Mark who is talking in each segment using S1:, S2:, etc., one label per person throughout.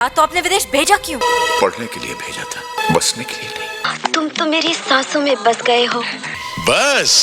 S1: तो आपने विदेश भेजा क्यों?
S2: पढ़ने के लिए भेजा था, बसने के लिए नहीं।
S1: तुम तो मेरी सांसों में बस गए हो।
S2: बस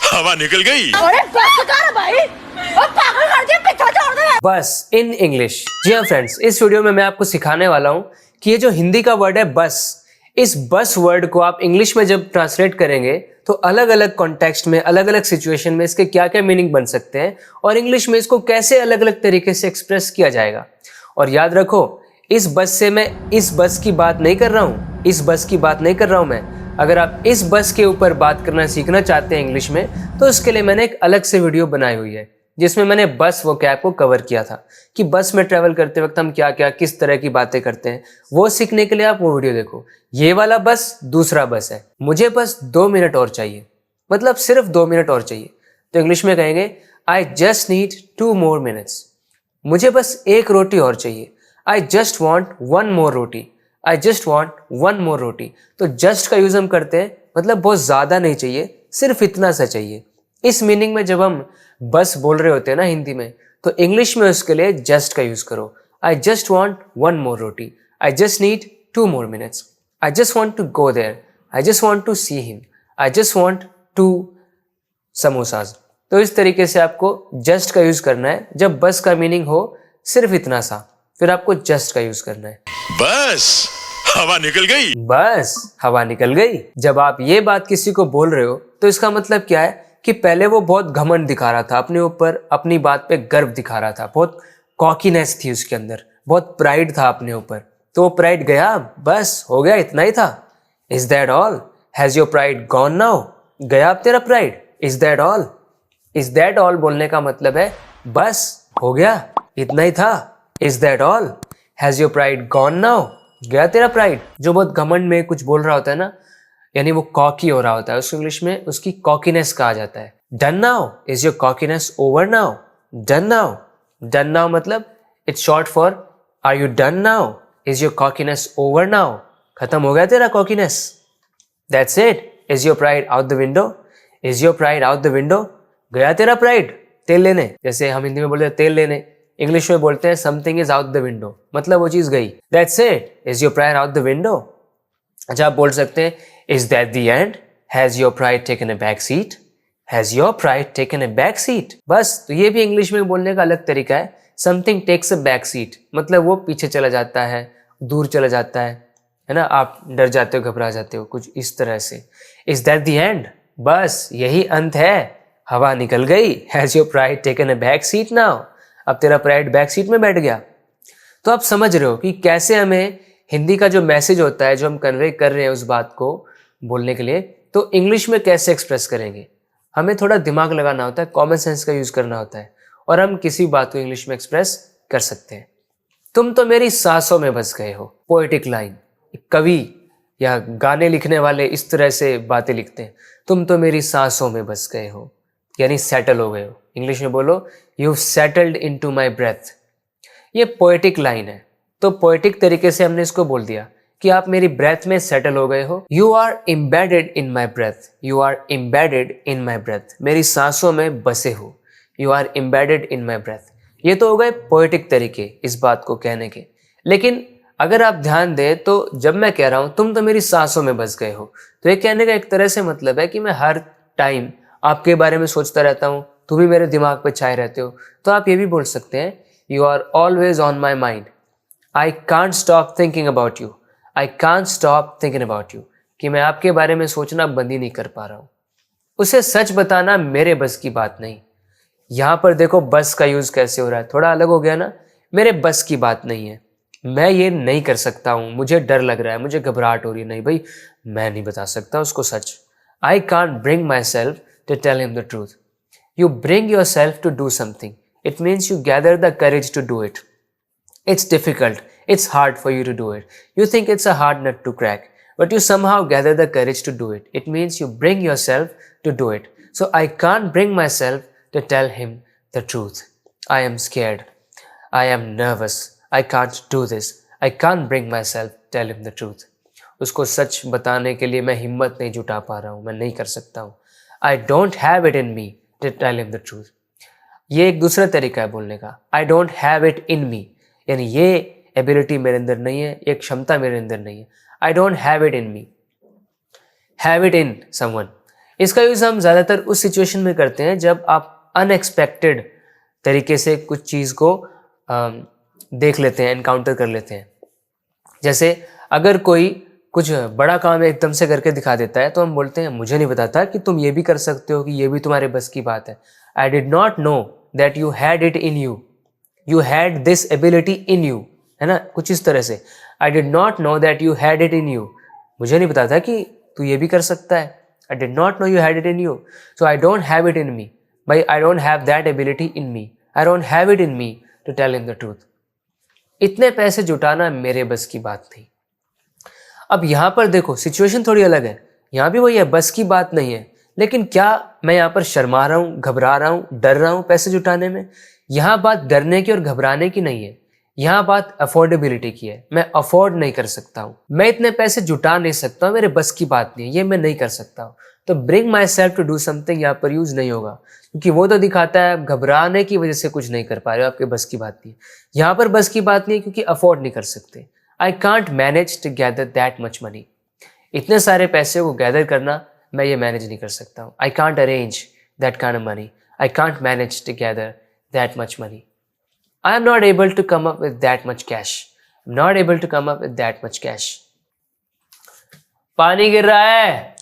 S2: हवा निकल गई।
S3: अरे बस कर भाई, ओ पागल कर दिया, पीछा छोड़ दे।
S4: बस इन इंग्लिश। जी हाँ फ्रेंड्स, इस वीडियो में मैं आपको सिखाने वाला हूँ कि ये जो हिंदी का वर्ड है बस, इस बस वर्ड को आप इंग्लिश में जब ट्रांसलेट करेंगे तो अलग अलग कॉन्टेक्स्ट में, अलग अलग सिचुएशन में इसके क्या क्या मीनिंग बन सकते हैं और इंग्लिश में इसको कैसे अलग अलग तरीके से एक्सप्रेस किया जाएगा। और याद रखो, इस बस से मैं इस बस की बात नहीं कर रहा हूँ, इस बस की बात नहीं कर रहा हूँ मैं। अगर आप इस बस के ऊपर बात करना सीखना चाहते हैं इंग्लिश में, तो उसके लिए मैंने एक अलग से वीडियो बनाई हुई है जिसमें मैंने बस वोकैब को कवर किया था कि बस में ट्रैवल करते वक्त हम क्या क्या किस तरह की बातें करते हैं। वो सीखने के लिए आप वो वीडियो देखो। ये वाला बस दूसरा बस है। मुझे बस 2 मिनट और चाहिए, मतलब सिर्फ 2 मिनट और चाहिए। तो इंग्लिश में कहेंगे आई जस्ट नीड 2 more minutes। मुझे बस एक रोटी और चाहिए। आई just want 1 more roti. I just want 1 more रोटी। तो जस्ट का यूज हम करते हैं, मतलब बहुत ज़्यादा नहीं चाहिए, सिर्फ इतना सा चाहिए। इस मीनिंग में जब हम बस बोल रहे होते हैं ना हिंदी में, तो इंग्लिश में उसके लिए जस्ट का यूज करो। I just want 1 more roti. I just need 2 more minutes। I just want to go there. I just want to see him. I just want 2 samosas. तो इस तरीके से आपको जस्ट का यूज करना है। जब बस का मीनिंग हो सिर्फ इतना सा, फिर आपको जस्ट का यूज करना है।
S2: बस हवा निकल गई।
S4: बस हवा निकल गई। जब आप ये बात किसी को बोल रहे हो तो इसका मतलब क्या है कि पहले वो बहुत घमंड दिखा रहा था अपने ऊपर, अपनी बात पे गर्व दिखा रहा था, बहुत कॉकीनेस थी उसके अंदर, बहुत प्राइड था अपने ऊपर। तो वो प्राइड गया, बस हो गया, इतना ही था। Is that all? Has your pride gone now? गया अब तेरा pride? Is that all? Is that all बोलने का मतलब है बस हो गया, इतना ही था। Is that all? Has your pride gone now? गया तेरा प्राइड? जो बहुत घमंड में कुछ बोल रहा होता है ना, यानी वो कॉकी हो रहा होता है, उसको इंग्लिश में उसकी कॉकीनेस कहा जाता है। Done now? Is your cockiness over now? Done now? Done now मतलब it's short for are you done now? Is your cockiness over now? खत्म हो गया तेरा cockiness? That's it. Is your pride out the window? Is your pride out the window? गया तेरा pride तेल लेने? जैसे हम हिंदी में बोलते हैं तेल लेने, इंग्लिश में बोलते हैं something is out the window, मतलब वो चीज गई। That's it. Is your pride out the window? अच्छा, आप बोल सकते हैं is that the end? Has your pride taken a back seat? Has your pride taken a back seat? बस, तो ये भी इंग्लिश में बोलने का अलग तरीका है। Something takes a back seat, मतलब वो पीछे चला जाता है, दूर चला जाता है ना, आप डर जाते हो, घबरा जाते हो, कुछ इस तरह से। Is that the end? बस यही अंत है, हवा निकल गई। Has your pride taken a back seat now? अब तेरा प्राइड बैक सीट में बैठ गया। तो आप समझ रहे हो कि कैसे हमें हिंदी का जो मैसेज होता है, जो हम कन्वे कर रहे हैं उस बात को बोलने के लिए, तो इंग्लिश में कैसे एक्सप्रेस करेंगे। हमें थोड़ा दिमाग लगाना होता है, कॉमन सेंस का यूज करना होता है, और हम किसी बात को इंग्लिश में एक्सप्रेस कर सकते हैं। तुम तो मेरी सांसों में बस गए हो। Poetic line. कवि या गाने लिखने वाले इस तरह से बातें लिखते हैं, तुम तो मेरी सांसों में बस गए हो, यानी सेटल हो गए हो। इंग्लिश में बोलो you settled into my breath. ये पोएटिक लाइन है, तो पोएटिक तरीके से हमने इसको बोल दिया कि आप मेरी ब्रेथ में सेटल हो गए हो। You are embedded in my breath. You are embedded in my breath, मेरी सांसों में बसे हो। You are embedded in my breath. ये तो हो गए पोएटिक तरीके इस बात को कहने के। लेकिन अगर आप ध्यान दें तो जब मैं कह रहा हूं तुम तो मेरी सांसों में बस गए हो, तो ये कहने का एक तरह से मतलब है कि मैं हर टाइम आपके बारे में सोचता रहता हूँ, तुम भी मेरे दिमाग पे छाए रहते हो। तो आप ये भी बोल सकते हैं you are always on my mind. I can't stop thinking about you. I can't stop thinking about you, कि मैं आपके बारे में सोचना बंद ही नहीं कर पा रहा हूँ। उसे सच बताना मेरे बस की बात नहीं। यहाँ पर देखो बस का यूज कैसे हो रहा है, थोड़ा अलग हो गया ना। मेरे बस की बात नहीं है, मैं ये नहीं कर सकता हूँ, मुझे डर लग रहा है, मुझे घबराहट हो रही है। नहीं भाई, मैं नहीं बता सकता उसको सच। I can't bring my self to tell him the truth. You bring yourself to do something. It means you gather the courage to do it. It's difficult. It's hard for you to do it. You think it's a hard nut to crack, but you somehow gather the courage to do it. It means you bring yourself to do it. So I can't bring myself to tell him the truth. I am scared. I am nervous. I can't do this. I can't bring myself to tell him the truth. उसको सच बताने के लिए मैं हिम्मत नहीं जुटा पा रहा हूँ, मैं नहीं कर सकता हूँ। I don't have it in me to tell him the truth. ये एक दूसरा तरीका है बोलने का। I don't have it in me, यानी ये एबिलिटी मेरे अंदर नहीं है, ये क्षमता मेरे अंदर नहीं है। आई don't have it in me, have it in someone. इसका यूज़ हम ज़्यादातर उस सिचुएशन में करते हैं जब आप अनएक्सपेक्टेड तरीके से कुछ चीज़ को देख लेते हैं, एनकाउंटर कर लेते हैं। जैसे अगर कोई कुछ बड़ा काम एकदम से करके दिखा देता है तो हम बोलते हैं मुझे नहीं पता था कि तुम ये भी कर सकते हो, कि ये भी तुम्हारे बस की बात है। I did not know that you had it in you, you had this ability in you, है ना, कुछ इस तरह से। आई did not know that you had it in you, मुझे नहीं पता था कि तू ये भी कर सकता है। I did not know you had it in you, so I don't have it in me, भाई I don't have that ability in me, I don't have it in me to tell him the truth. इतने पैसे जुटाना मेरे बस की बात नहीं। अब यहाँ पर देखो सिचुएशन थोड़ी अलग है, यहाँ भी वही है, बस की बात नहीं है, लेकिन क्या मैं यहाँ पर शर्मा रहा हूँ, घबरा रहा हूँ, डर रहा हूँ पैसे जुटाने में? यहाँ बात डरने की और घबराने की नहीं है, यहाँ बात अफोर्डेबिलिटी की है। मैं अफोर्ड नहीं कर सकता हूँ, मैं इतने पैसे जुटा नहीं सकता हूँ, मेरे बस की बात नहीं है, ये मैं नहीं कर सकता हूँ। तो bring my self to do something यहाँ पर यूज नहीं होगा, क्योंकि वो तो दिखाता है आप घबराने की वजह से कुछ नहीं कर पा रहे हो, आपके बस की बात नहीं है। यहाँ पर बस की बात नहीं है क्योंकि अफोर्ड नहीं कर सकते। I can't manage to gather that much money, इतने सारे पैसे को गैदर करना मैं ये मैनेज नहीं कर सकता हूँ। I can't arrange that kind of money, I can't manage to gather that much money. I am not able to come up with that much cash. I'm not able to come up with that much cash. पानी गिर रहा है।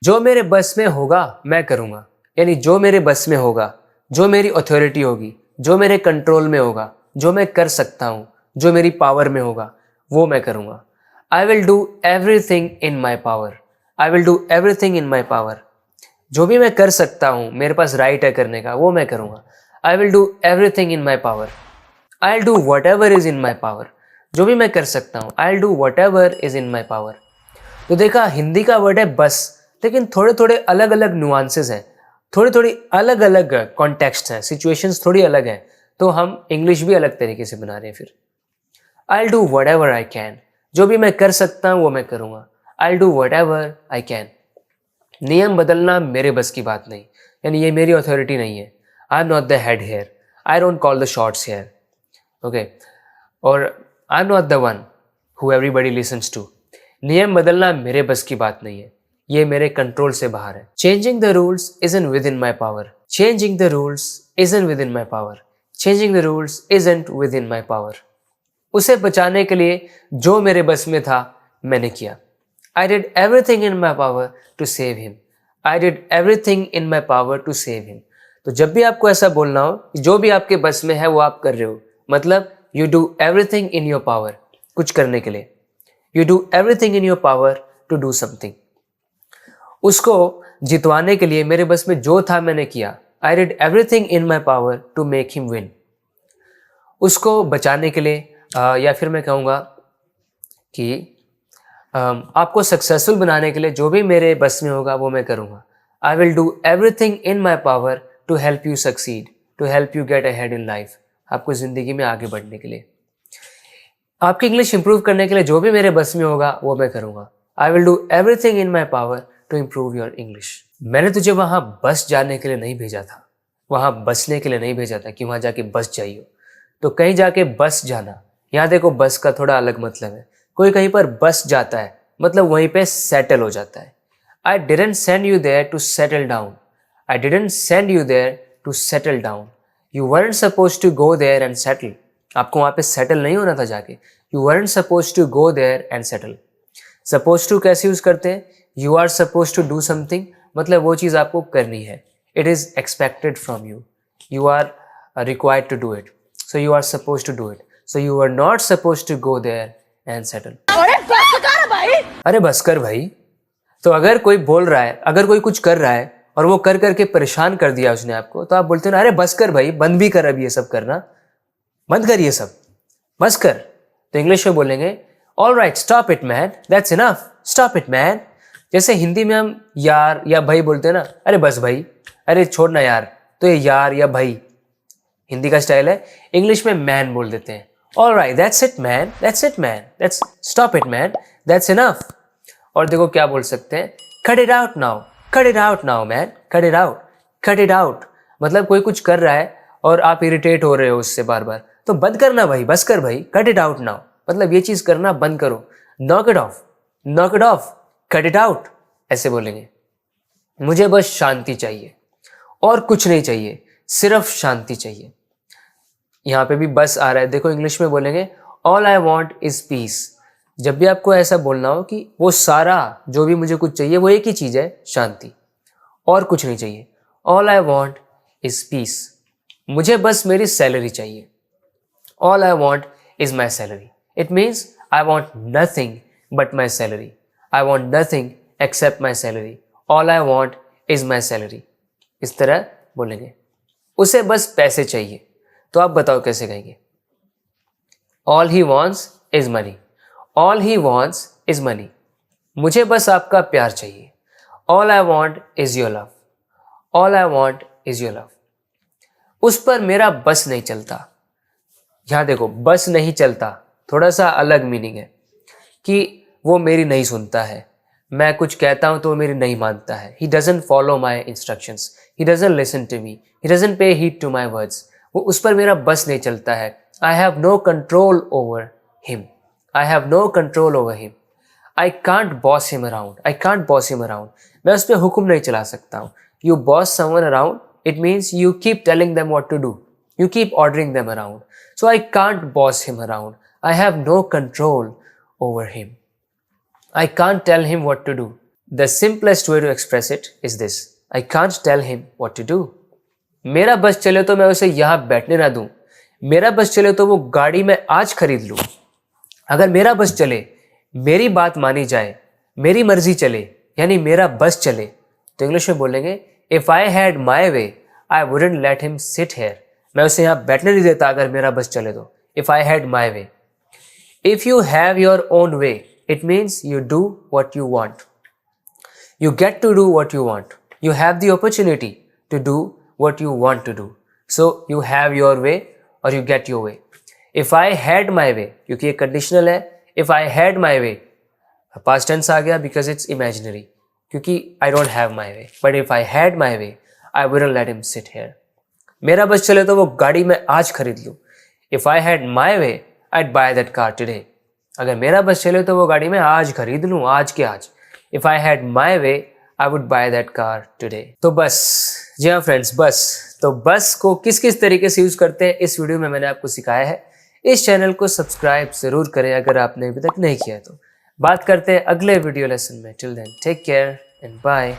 S4: जो मेरे बस में होगा मैं करूंगा, यानी जो मेरे बस में होगा, जो मेरी अथॉरिटी होगी, जो मेरे कंट्रोल में होगा, जो मैं कर सकता हूँ, जो मेरी पावर में होगा, वो मैं करूँगा। I will do everything in my power, I will do everything in my power. जो भी मैं कर सकता हूँ, मेरे पास राइट है करने का, वो मैं करूँगा। I will do everything in my power, I will do what ever is in my power. जो भी मैं कर सकता हूँ, आई will do what ever is in my power. तो देखा, हिंदी का वर्ड है बस, लेकिन थोड़े थोड़े अलग अलग नुआंसेस हैं, थोड़ी थोड़ी अलग अलग कॉन्टेक्स्ट हैं, सिचुएशंस थोड़ी अलग हैं, तो हम इंग्लिश भी अलग तरीके से बना रहे हैं। फिर आई will do what ever I can, जो भी मैं कर सकता हूँ वो मैं करूँगा। I will do what ever I can. नियम बदलना मेरे बस की बात नहीं, यानी ये मेरी अथॉरिटी नहीं है। I am not the head here, I don't call the shots here, okay, और I am not the one who everybody listens to. नियम बदलना मेरे बस की बात नहीं है, ये मेरे कंट्रोल से बाहर है। Changing the rules isn't with in my power, changing the rules isn't with in my power, changing the rules isn't with in my power. उसे बचाने के लिए जो मेरे बस में था मैंने किया। I did everything in my power to save him, I did everything in my power to save him. तो जब भी आपको ऐसा बोलना हो, जो भी आपके बस में है वो आप कर रहे हो, मतलब you do everything in your power, कुछ करने के लिए। You do everything in your power to do something. उसको जितवाने के लिए मेरे बस में जो था मैंने किया। I did everything in my power to make him win. उसको बचाने के लिए या फिर मैं कहूँगा कि आपको सक्सेसफुल बनाने के लिए जो भी मेरे बस में होगा वो मैं करूँगा। I will do everything in my power to help you succeed, to help you get ahead in life, आपको ज़िंदगी में आगे बढ़ने के लिए। आपकी इंग्लिश इंप्रूव करने के लिए जो भी मेरे बस में होगा वो मैं करूँगा। I will do everything in my power to improve your English. मैंने तुझे वहाँ बस जाने के लिए नहीं भेजा था, वहाँ बसने के लिए नहीं भेजा था कि वहाँ जाके बस जाइयो। तो कहीं जाके बस जाना, यहाँ देखो बस का थोड़ा अलग मतलब है। कोई कहीं पर बस जाता है मतलब वहीं पे सेटल हो जाता है। I didn't send you there to settle down, I didn't send you there to settle down. You weren't suppose to go there and settle. आपको वहाँ पे सेटल नहीं होना था जाके। You weren't suppose to go there and settle. Suppose to कैसे use करते हैं? You are suppose to do something, मतलब वो चीज़ आपको करनी है। It is expected from you, you are required to do it, so you are suppose to do it, so you are not suppose to go there and settle. अरे बस कर भाई। तो अगर कोई बोल रहा है, अगर कोई कुछ कर रहा है और वो कर करके परेशान कर दिया उसने आपको, तो आप बोलते हो ना, अरे बस कर भाई, बंद भी कर अब ये सब करना, बंद कर ये सब, बस कर। तो इंग्लिश में बोलेंगे all right stop it man, that's enough, stop it man. जैसे हिंदी में हम यार या भाई बोलते हैं ना, अरे बस भाई, अरे छोड़ ना यार, तो ये यार या भाई, हिंदी का स्टाइल है, इंग्लिश में मैन बोल देते हैं। Alright, that's it man, that's it man, that's stop it man, that's enough. और देखो क्या बोल सकते हैं, cut it out now, cut it out now man, cut it out, cut it out. मतलब कोई कुछ कर रहा है और आप इरिटेट हो रहे हो उससे बार बार, तो बंद करना भाई, बस कर भाई, कट इट आउट नाउ, मतलब ये चीज करना बंद करो। Knock it of, knock it of, cut it out, ऐसे बोलेंगे। मुझे बस शांति चाहिए और कुछ नहीं चाहिए, सिर्फ शांति चाहिए। यहाँ पे भी बस आ रहा है, देखो इंग्लिश में बोलेंगे all I want is peace. जब भी आपको ऐसा बोलना हो कि वो सारा जो भी मुझे कुछ चाहिए वो एक ही चीज़ है, शांति, और कुछ नहीं चाहिए। All I want is peace, मुझे बस मेरी सैलरी चाहिए। All I want is my salary, it means I want nothing but my salary, I want nothing accept my salary, all I want is my salary. इस तरह बोलेंगे। उसे बस पैसे चाहिए, तो आप बताओ कैसे कहेंगे। All he wants is money, all he wants is money, मुझे बस आपका प्यार चाहिए। All I want is your love, all I want is your love. उस पर मेरा बस नहीं चलता। यहाँ देखो, बस नहीं चलता थोड़ा सा अलग मीनिंग है कि वो मेरी नहीं सुनता है, मैं कुछ कहता हूं तो वो मेरी नहीं मानता है। He doesn't follow my instructions, he doesn't listen to me, he doesn't pay heed to my words. वो उस पर मेरा बस नहीं चलता है। I have no control over him, I have no control over him, I can't boss him around, I can't boss him around, मैं उस पर हुक्म नहीं चला सकता हूँ। You boss someone around, it means you keep telling them what to do, you keep ordering them around. So I can't boss him around. I have no control over him. I can't tell him what to do. The simplest way to express it is this: I can't tell him what to do. मेरा बस चले तो मैं उसे यहाँ बैठने ना दूं, मेरा बस चले तो वो गाड़ी में आज खरीद लूं। अगर मेरा बस चले, मेरी बात मानी जाए, मेरी मर्जी चले, यानी मेरा बस चले, तो इंग्लिश में बोलेंगे If I had my way, I wouldn't let him sit here. मैं उसे यहाँ बैठने नहीं देता अगर मेरा बस चले तो। If I had my way. If you have your own way, it means you do what you want. You get to do what you want. You have the opportunity to do what you want to do. So you have your way or you get your way. If I had my way, क्योंकि ये conditional है, if I had my way, past tense आ गया because it's imaginary, क्योंकि I don't have my way. But if I had my way, I wouldn't let him sit here. मेरा बस चले तो वो गाड़ी मैं आज खरीद लूँ। If I had my way, I'd buy that car today. अगर मेरा बस चले तो वो गाड़ी मैं आज खरीद लूँ, आज के आज। If I had my way, I would buy that car today. तो बस, जी हाँ फ्रेंड्स, बस। तो बस को किस किस तरीके से यूज़ करते हैं इस वीडियो में मैंने आपको सिखाया है। इस चैनल को सब्सक्राइब ज़रूर करें अगर आपने अभी तक नहीं किया तो। बात करते हैं अगले वीडियो लेसन में। Till then take care and bye.